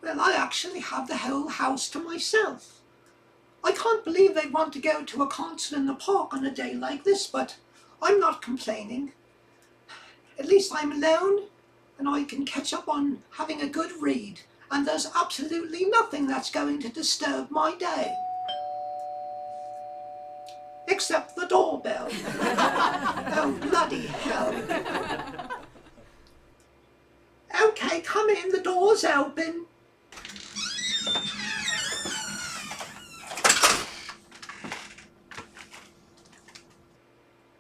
Well, I actually have the whole house to myself. I can't believe they want to go to a concert in the park on a day like this, but I'm not complaining. At least I'm alone, and I can catch up on having a good read, and there's absolutely nothing that's going to disturb my day. Except the doorbell. Oh, bloody hell. Okay, come in, the door's open.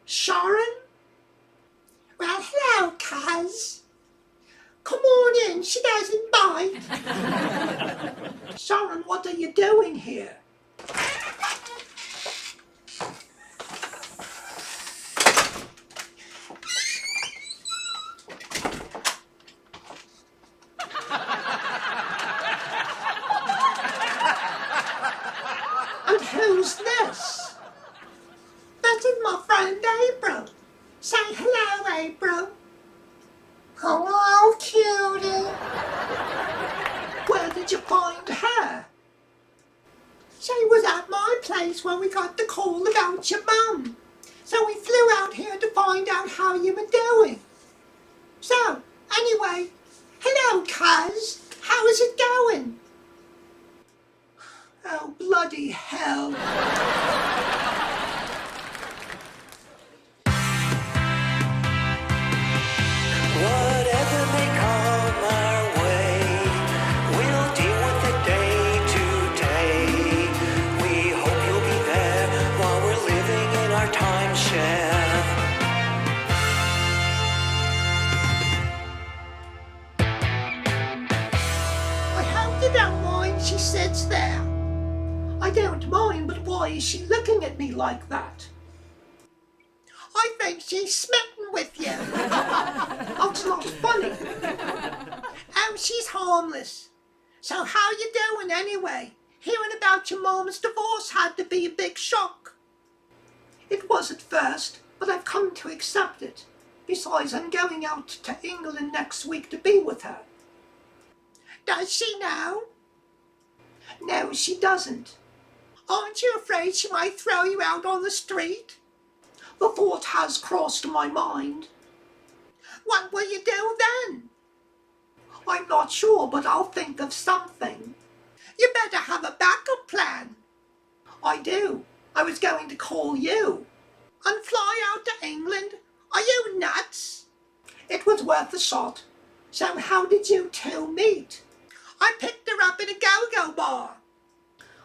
Sharon? Well, hello, cuz. Come on in, she doesn't bite. Sharon, what are you doing here? And who's this? That is my friend April. Say hello, April. Hello, cutie. Where did you find her? She was at my place when we got the call about your mum. So we flew out here to find out how you were doing. So, anyway, hello, cuz. How is it going? Oh, bloody hell. Whatever may come our way, we'll deal with it day to day. We hope you'll be there while we're living in our timeshare. I hope you don't mind she sits there. I don't mind, but why is she looking at me like that? I think she's smitten with you. That's not funny. Oh, she's harmless. So how you doing anyway? Hearing about your mom's divorce had to be a big shock. It was at first, but I've come to accept it. Besides, I'm going out to England next week to be with her. Does she know? No, she doesn't. Aren't you afraid she might throw you out on the street? The thought has crossed my mind. What will you do then? I'm not sure, but I'll think of something. You better have a backup plan. I do. I was going to call you. And fly out to England? Are you nuts? It was worth a shot. So how did you two meet? I picked her up in a go-go bar.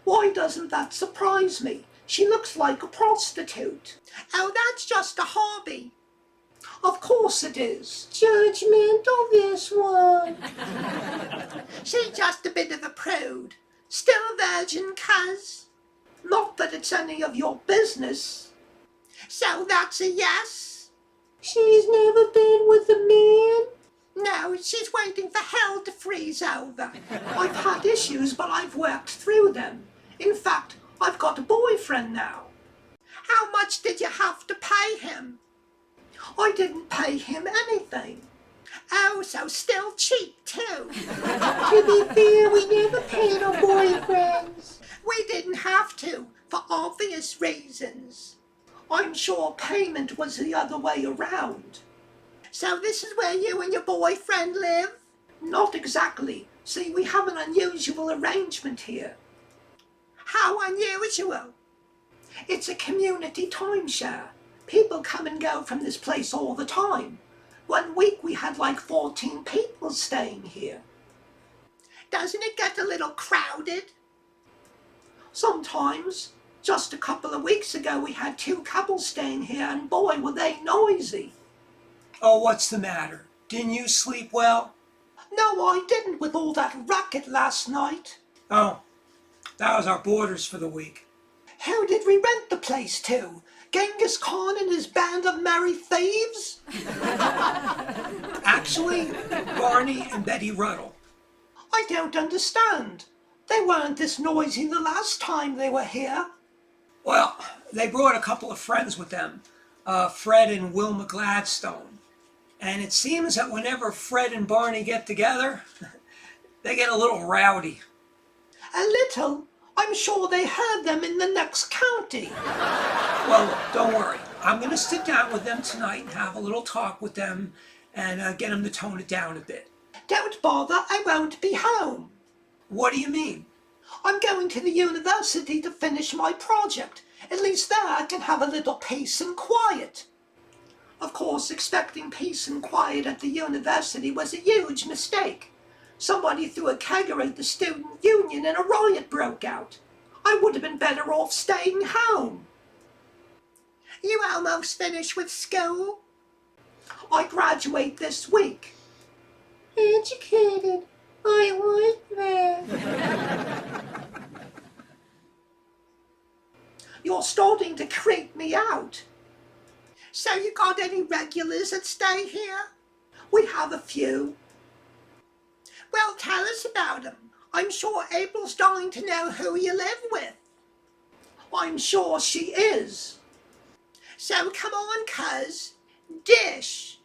Why doesn't that surprise me? She looks like a prostitute. Oh, that's just a hobby. Of course it is. Judgmental, this one. She's just a bit of a prude. Still a virgin, cuz. Not that it's any of your business. So that's a yes? She's never been with a man? No, she's waiting for hell to freeze over. I've had issues, but I've worked through them. In fact, I've got a boyfriend now. How much did you have to pay him? I didn't pay him anything. Oh, so still cheap too. To be fair, we never paid our boyfriends. We didn't have to, for obvious reasons. I'm sure payment was the other way around. So this is where you and your boyfriend live? Not exactly. See, we have an unusual arrangement here. How unusual? It's a community timeshare. People come and go from this place all the time. 1 week we had like 14 people staying here. Doesn't it get a little crowded? Sometimes. Just a couple of weeks ago we had 2 couples staying here, and boy were they noisy. Oh, what's the matter? Didn't you sleep well? No, I didn't with all that racket last night. Oh, that was our boarders for the week. Who did we rent the place to? Genghis Khan and his band of merry thieves? Actually, Barney and Betty Ruddle. I don't understand. They weren't this noisy the last time they were here. Well, they brought a couple of friends with them, Fred and Wilma Gladstone. And it seems that whenever Fred and Barney get together, They get a little rowdy. A little? I'm sure they heard them in the next county. Well, look, don't worry. I'm going to sit down with them tonight and have a little talk with them and get them to tone it down a bit. Don't bother, I won't be home. What do you mean? I'm going to the university to finish my project. At least there I can have a little peace and quiet. Of course, expecting peace and quiet at the university was a huge mistake. Somebody threw a kegger at the student union and a riot broke out. I would have been better off staying home. You almost finished with school? I graduate this week. Educated. I like that. You're starting to creep me out. So you got any regulars that stay here? We have a few. Well, tell us about them. I'm sure April's dying to know who you live with. I'm sure she is. So come on, cuz. Dish.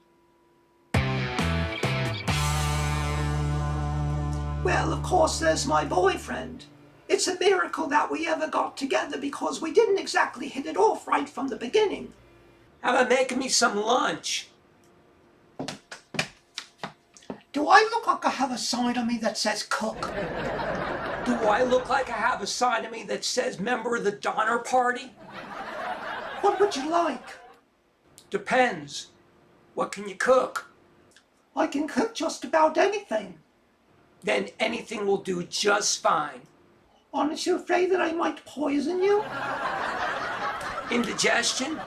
Well, of course, there's my boyfriend. It's a miracle that we ever got together because we didn't exactly hit it off right from the beginning. How about making me some lunch? Do I look like I have a sign on me that says cook? Do I look like I have a sign of me that says member of the Donner Party? What would you like? Depends. What can you cook? I can cook just about anything. Then anything will do just fine. Aren't you afraid that I might poison you? Indigestion?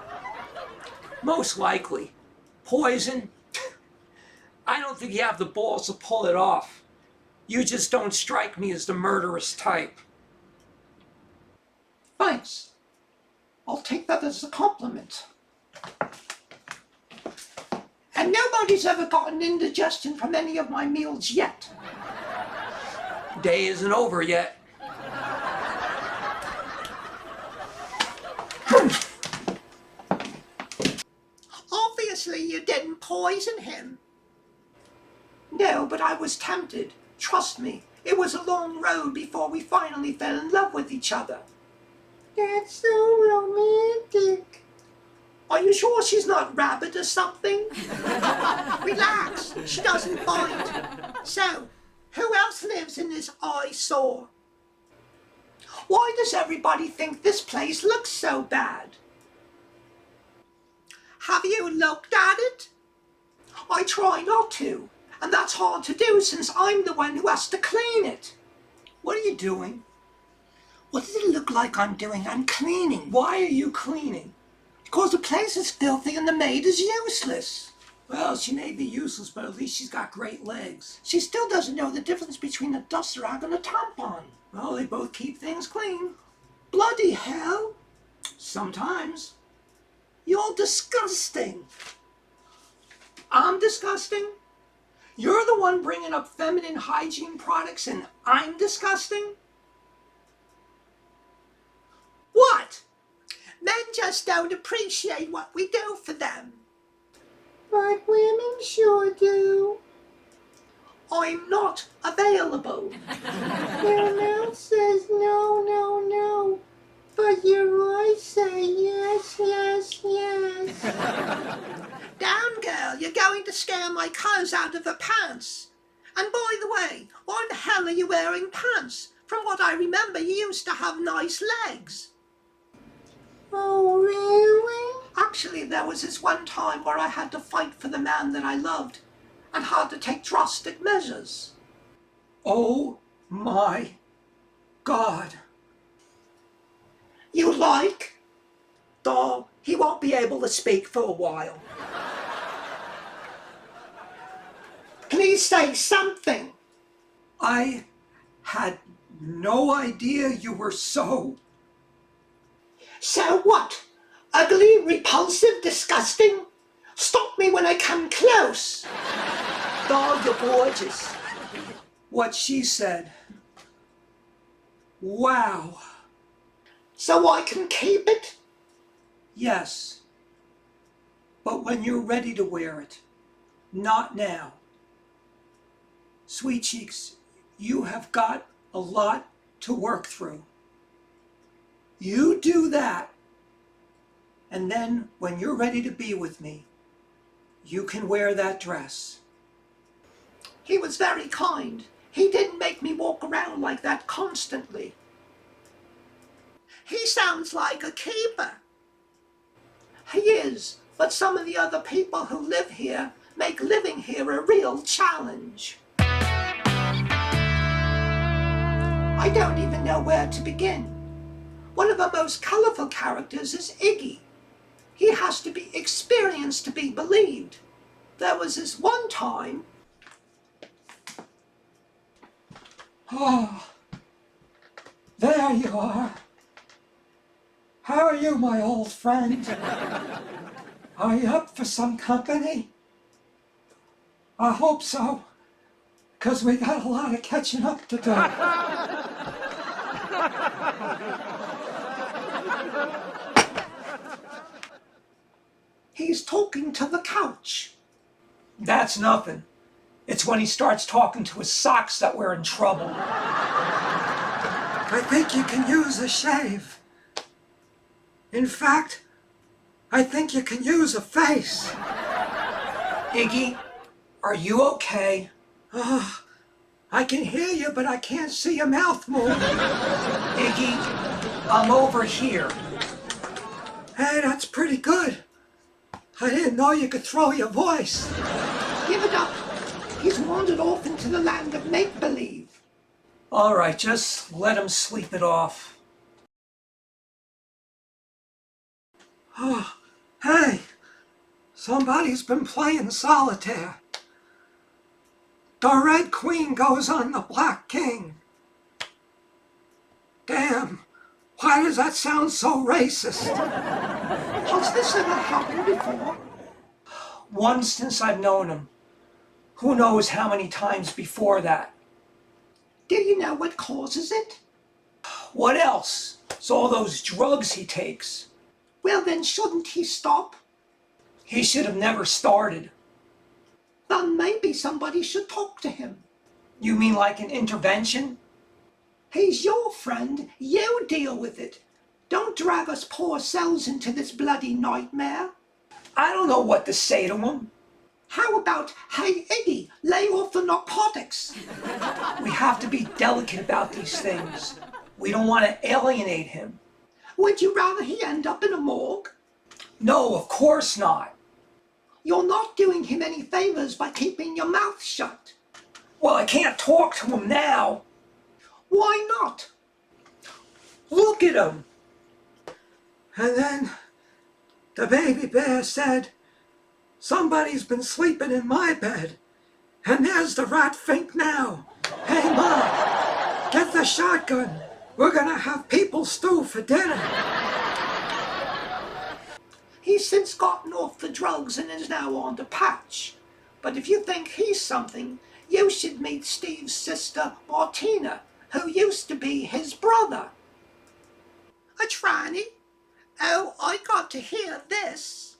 Most likely. Poison? I don't think you have the balls to pull it off. You just don't strike me as the murderous type. Thanks. I'll take that as a compliment. And nobody's ever gotten indigestion from any of my meals yet. Day isn't over yet. Obviously you didn't poison him. No, but I was tempted. Trust me, it was a long road before we finally fell in love with each other. That's so romantic. Are you sure she's not rabid or something? Relax, she doesn't bite. So, who else lives in this eyesore? Why does everybody think this place looks so bad? Have you looked at it? I try not to, and that's hard to do since I'm the one who has to clean it. What are you doing? What does it look like I'm doing? I'm cleaning. Why are you cleaning? Because the place is filthy and the maid is useless. Well, she may be useless, but at least she's got great legs. She still doesn't know the difference between a dust rag and a tampon. Well, they both keep things clean. Bloody hell. Sometimes. You're disgusting. I'm disgusting? You're the one bringing up feminine hygiene products and I'm disgusting? What? Men just don't appreciate what we do for them. But women sure do. I'm not available. Your mouth says no, no, no. But your eyes say yes, yes, yes. Down, girl, you're going to scare my clothes out of her pants. And by the way, why the hell are you wearing pants? From what I remember, you used to have nice legs. Oh, really? Actually, there was this one time where I had to fight for the man that I loved and had to take drastic measures. Oh my God. You like? Dog, he won't be able to speak for a while. Please say something. I had no idea you were so... So what? Ugly, repulsive, disgusting? Stop me when I come close. Dog, you're gorgeous. What she said. Wow. So I can keep it? Yes. But when you're ready to wear it. Not now. Sweet cheeks, You have got a lot to work through. You do that, and then when you're ready to be with me, you can wear that dress. He was very kind. He didn't make me walk around like that constantly. He sounds like a keeper. He is, but some of the other people who live here make living here a real challenge. I don't even know where to begin. One of the most colorful characters is Iggy. He has to be experienced to be believed. There was this one time. Oh, there you are. How are you, my old friend? Are you up for some company? I hope so, 'cause we got a lot of catching up to do. He's talking to the couch. That's nothing. It's when he starts talking to his socks that we're in trouble. I think you can use a shave. In fact, I think you can use a face. Iggy, are you okay? Oh, I can hear you, but I can't see your mouth move. Iggy, I'm over here. Hey, that's pretty good. I didn't know you could throw your voice. Give it up. He's wandered off into the land of make-believe. All right, just let him sleep it off. Oh, hey, somebody's been playing solitaire. The Red Queen goes on the Black King. Damn, why does that sound so racist? Has this ever happened before? Once since I've known him. Who knows how many times before that? Do you know what causes it? What else? It's all those drugs he takes. Well, then shouldn't he stop? He should have never started. Then maybe somebody should talk to him. You mean like an intervention? He's your friend. You deal with it. Don't drag us poor selves into this bloody nightmare. I don't know what to say to him. How about, hey Iggy, lay off the narcotics? We have to be delicate about these things. We don't want to alienate him. Would you rather he end up in a morgue? No, of course not. You're not doing him any favors by keeping your mouth shut. Well, I can't talk to him now. Why not? Look at him. And then the baby bear said, somebody's been sleeping in my bed. And there's the rat fink now. Hey, Mom, get the shotgun. We're gonna have people stew for dinner. He's since gotten off the drugs and is now on the patch. But if you think he's something, you should meet Steve's sister, Martina, who used to be his brother. A tranny? Oh, I got to hear this.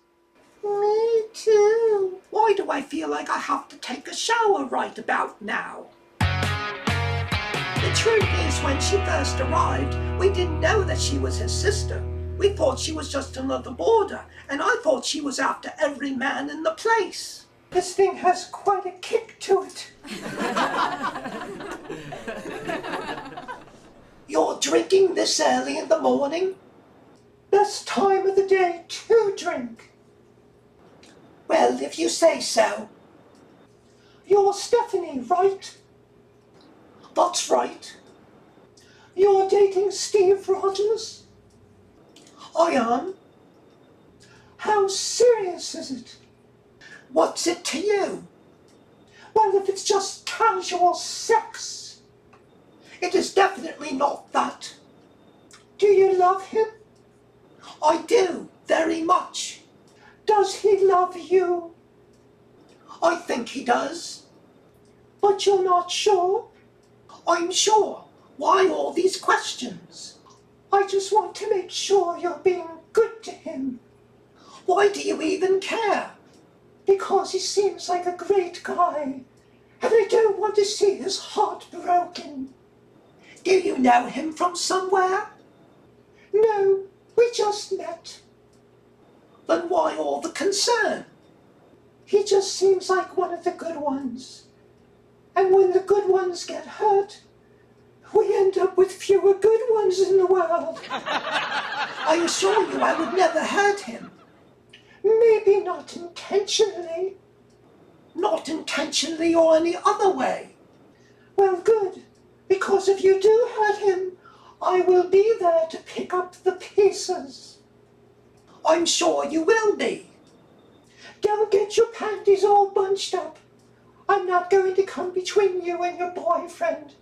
Me too. Why do I feel like I have to take a shower right about now? The truth is, when she first arrived, we didn't know that she was his sister. We thought she was just another boarder, and I thought she was after every man in the place. This thing has quite a kick to it. You're drinking this early in the morning? Best time of the day to drink. Well, if you say so. You're Stephanie, right? That's right. You're dating Steve Rogers? I am. How serious is it? What's it to you? Well, if it's just casual sex, it is definitely not that. Do you love him? I do, very much. Does he love you? I think he does. But you're not sure? I'm sure. Why all these questions? I just want to make sure you're being good to him. Why do you even care? Because he seems like a great guy. and I don't want to see his heart broken. Do you know him from somewhere? No, we just met. Then why all the concern? He just seems like one of the good ones. And when the good ones get hurt, we end up with fewer good ones in the world. I assure you I would never hurt him. Maybe not intentionally. Not intentionally or any other way. Well, good, because if you do hurt him, I will be there to pick up the pieces. I'm sure you will be. Don't get your panties all bunched up. I'm not going to come between you and your boyfriend.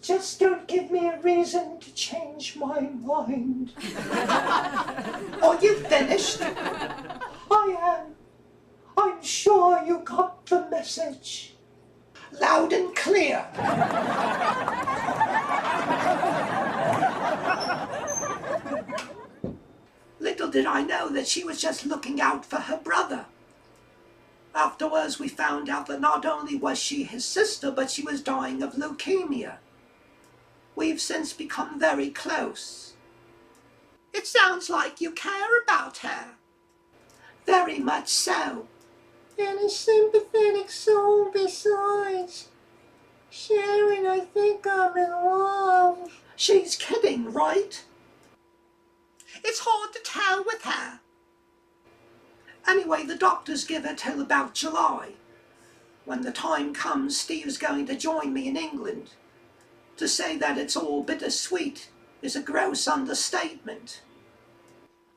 Just don't give me a reason to change my mind. Are you finished? I am. I'm sure you got the message. Loud and clear. Little did I know that she was just looking out for her brother. Afterwards, we found out that not only was she his sister, but she was dying of leukemia. We've since become very close. It sounds like you care about her. Very much so. And a sympathetic soul besides. Sharon, I think I'm in love. She's kidding, right? It's hard to tell with her. Anyway, the doctors give her till about July. When the time comes, Steve's going to join me in England. To say that it's all bittersweet is a gross understatement.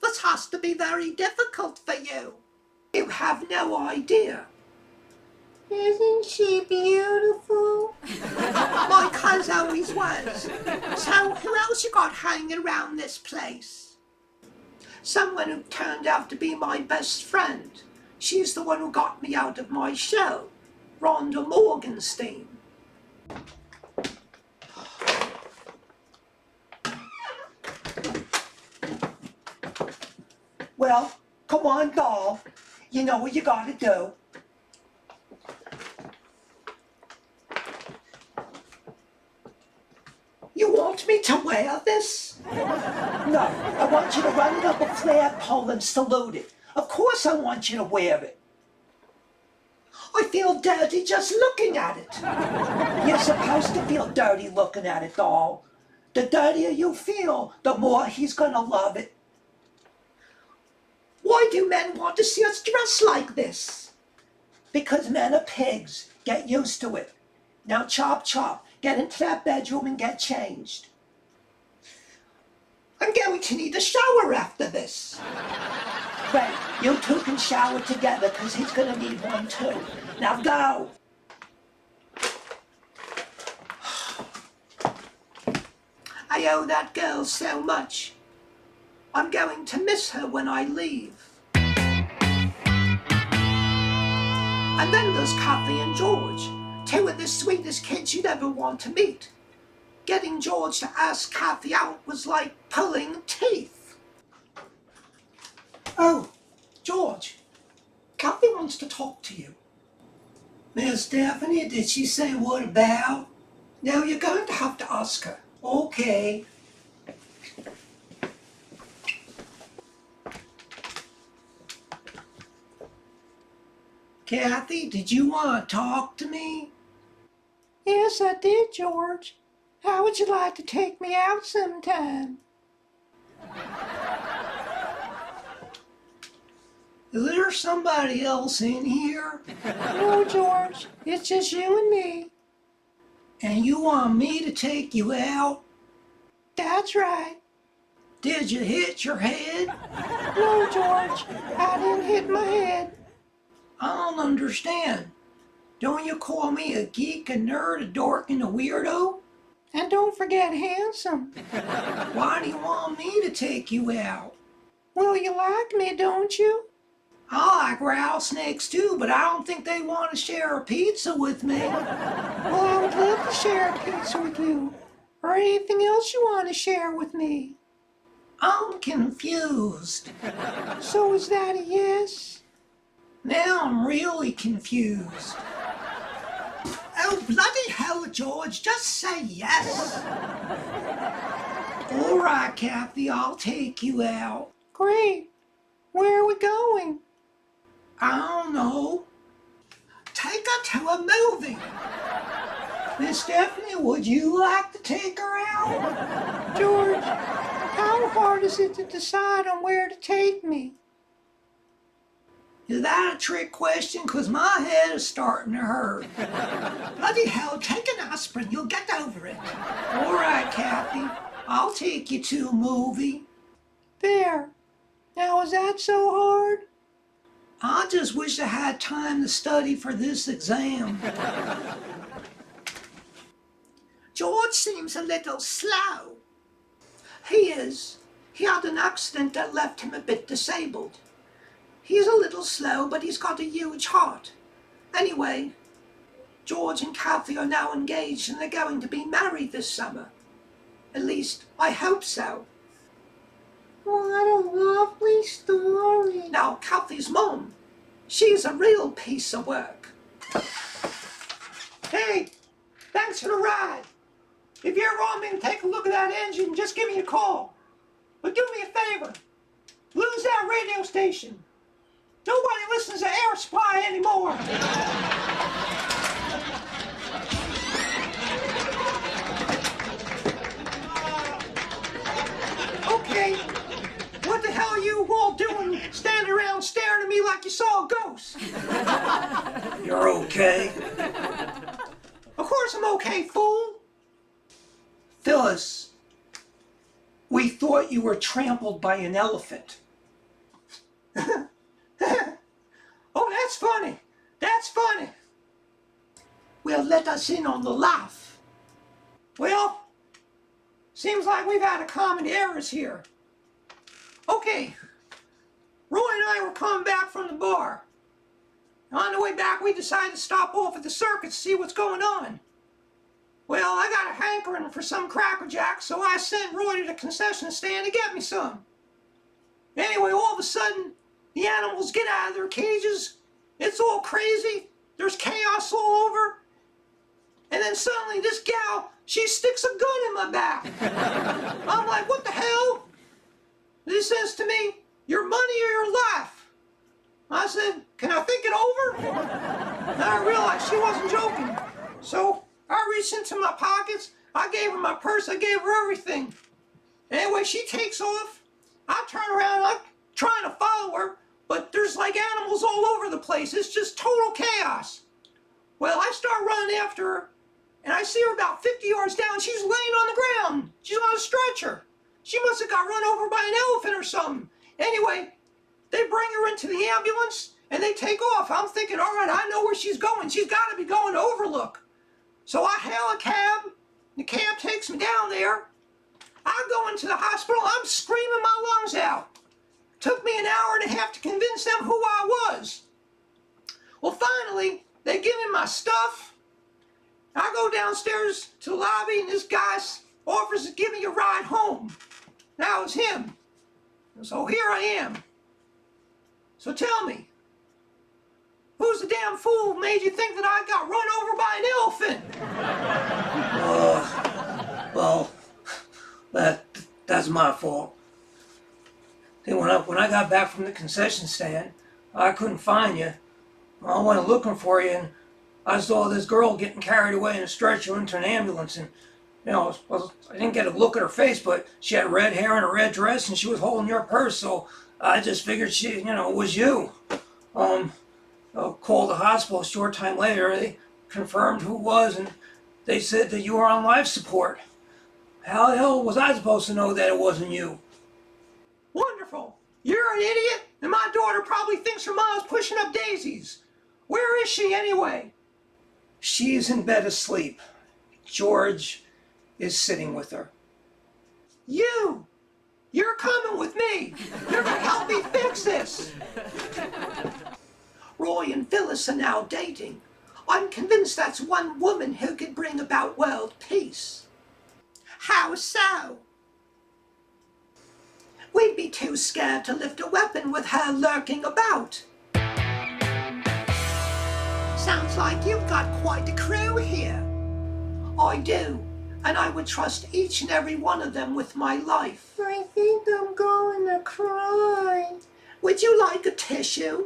This has to be very difficult for you. You have no idea. Isn't she beautiful? My cuz always was. So who else you got hanging around this place? Someone who turned out to be my best friend. She's the one who got me out of my shell. Rhonda Morgenstein. Well, come on, doll. You know what you gotta do. You want me to wear this? No, I want you to run it up a flagpole and salute it. Of course I want you to wear it. I feel dirty just looking at it. You're supposed to feel dirty looking at it, doll. The dirtier you feel, the more he's gonna love it. Why do men want to see us dressed like this? Because men are pigs. Get used to it. Now chop chop. Get into that bedroom and get changed. I'm going to need a shower after this. Great, you two can shower together because he's going to need one too. Now go. I owe that girl so much. I'm going to miss her when I leave. And then there's Kathy and George, two of the sweetest kids you'd ever want to meet. Getting George to ask Kathy out was like pulling teeth. Oh, George, Kathy wants to talk to you. Miss Stephanie, did she say what about? No, you're going to have to ask her. Okay. Kathy, did you want to talk to me? Yes, I did, George. How would you like to take me out sometime? Is there somebody else in here? No, George. It's just you and me. And you want me to take you out? That's right. Did you hit your head? No, George. I didn't hit my head. I don't understand. Don't you call me a geek, a nerd, a dork, and a weirdo? And don't forget handsome. Why do you want me to take you out? Well, you like me, don't you? I like rattlesnakes too, but I don't think they want to share a pizza with me. Well, I would love to share a pizza with you. Or anything else you want to share with me. I'm confused. So is that a yes? Now I'm really confused. Oh, bloody hell, George, just say yes. All right, Kathy, I'll take you out. Great. Where are we going? I don't know. Take her to a movie. Miss Stephanie, would you like to take her out? George, how hard is it to decide on where to take me? Is that a trick question? Because my head is starting to hurt. Bloody hell, take an aspirin. You'll get over it. All right, Kathy. I'll take you to a movie. There. Now, is that so hard? I just wish I had time to study for this exam. George seems a little slow. He is. He had an accident that left him a bit disabled. He's a little slow, but he's got a huge heart. Anyway, George and Kathy are now engaged and they're going to be married this summer. At least, I hope so. What a lovely story. Now, Kathy's mom, she's a real piece of work. Hey, thanks for the ride. If you ever want me to take a look at that engine, just give me a call. But do me a favor, lose that radio station. Nobody listens to Air Supply anymore. Okay, what the hell are you all doing standing around staring at me like you saw a ghost? You're okay? Of course I'm okay, fool. Phyllis, we thought you were trampled by an elephant. Oh, that's funny. That's funny. Well, let us in on the laugh. Well, seems like we've had a common errors here. Okay, Roy and I were coming back from the bar. On the way back, we decided to stop off at the circus to see what's going on. Well, I got a hankering for some Cracker Jacks, so I sent Roy to the concession stand to get me some. Anyway, all of a sudden, the animals get out of their cages. It's all crazy. There's chaos all over. And then suddenly this gal, she sticks a gun in my back. I'm like, what the hell? He says to me, your money or your life? I said, can I think it over? And I realized she wasn't joking. So I reached into my pockets. I gave her my purse. I gave her everything. Anyway, she takes off. I turn around. I'm trying to follow her. But there's like animals all over the place. It's just total chaos. Well, I start running after her, and I see her about 50 yards down. She's laying on the ground. She's on a stretcher. She must have got run over by an elephant or something. Anyway, they bring her into the ambulance, and they take off. I'm thinking, all right, I know where she's going. She's got to be going to Overlook. So I hail a cab. The cab takes me down there. I go into the hospital. I'm screaming my lungs out. Took me an hour and a half to convince them who I was. Well, finally, they give me my stuff. I go downstairs to the lobby, and this guy offers to give me a ride home. That was him. So here I am. So tell me, who's the damn fool who made you think that I got run over by an elephant? Well, that's my fault. See, when I got back from the concession stand, I couldn't find you. I went looking for you, and I saw this girl getting carried away in a stretcher into an ambulance. And, I didn't get a look at her face, but she had red hair and a red dress, and she was holding your purse. So I just figured it was you. Called the hospital a short time later. They confirmed who it was, and they said that you were on life support. How the hell was I supposed to know that it wasn't you? Wonderful. You're an idiot, and my daughter probably thinks her mom's pushing up daisies. Where is she anyway? She's in bed asleep. George is sitting with her. You're coming with me. You're going to help me fix this. Roy and Phyllis are now dating. I'm convinced that's one woman who could bring about world peace. How so? We'd be too scared to lift a weapon with her lurking about. Sounds like you've got quite a crew here. I do, and I would trust each and every one of them with my life. I think I'm going to cry. Would you like a tissue?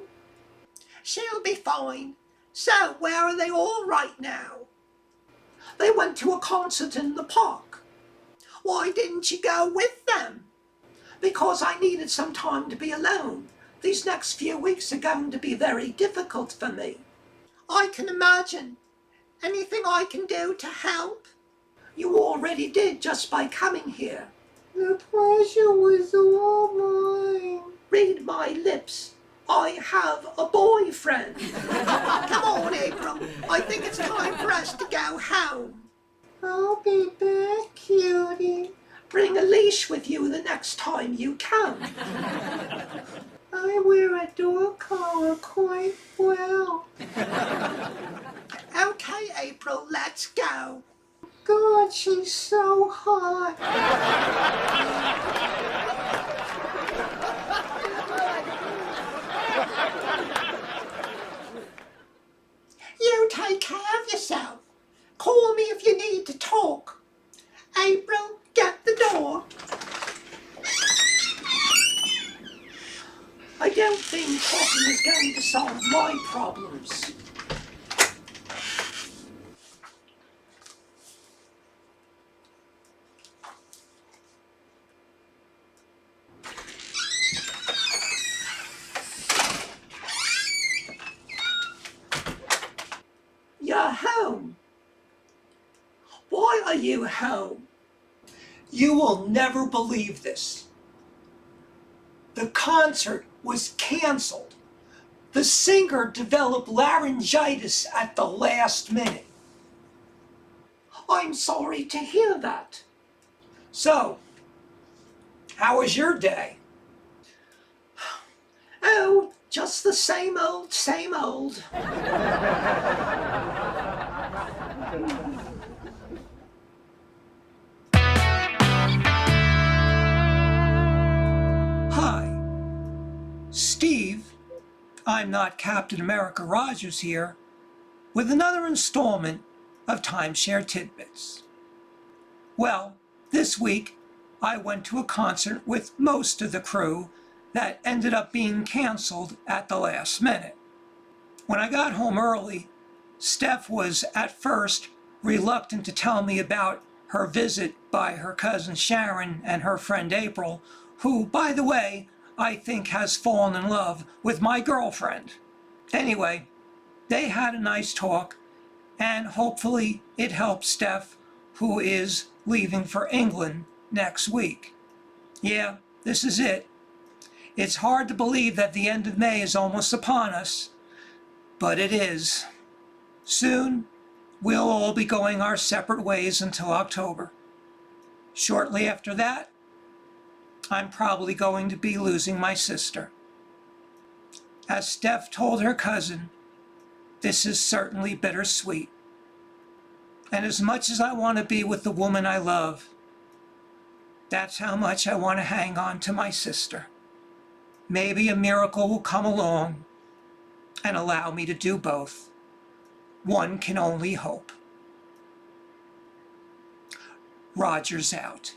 She'll be fine. So, where are they all right now? They went to a concert in the park. Why didn't you go with them? Because I needed some time to be alone. These next few weeks are going to be very difficult for me. I can imagine. Anything I can do to help? You already did just by coming here. The pleasure was all mine. Read my lips. I have a boyfriend. Come on, April. I think it's time for us to go home. I'll be back, cutie. Bring a leash with you the next time you come. I wear a dog collar quite well. Okay, April, let's go. God, she's so hot. You take care of yourself. Call me if you need to talk. April, get the door. I don't think talking is going to solve my problems. You're home. Why are you home? You will never believe this. The concert was canceled. The singer developed laryngitis at the last minute. I'm sorry to hear that. So, how was your day? Oh, just the same old, same old. Hi, Steve. I'm not Captain America Rogers here, with another installment of Timeshare Tidbits. Well, this week I went to a concert with most of the crew that ended up being canceled at the last minute. When I got home early, Steph was at first reluctant to tell me about her visit by her cousin Sharon and her friend April, who, by the way, I think has fallen in love with my girlfriend. Anyway, they had a nice talk, and hopefully it helped Steph, who is leaving for England next week. Yeah, this is it. It's hard to believe that the end of May is almost upon us, but it is. Soon, we'll all be going our separate ways until October. Shortly after that, I'm probably going to be losing my sister. As Steph told her cousin, this is certainly bittersweet. And as much as I want to be with the woman I love, that's how much I want to hang on to my sister. Maybe a miracle will come along and allow me to do both. One can only hope. Rogers out.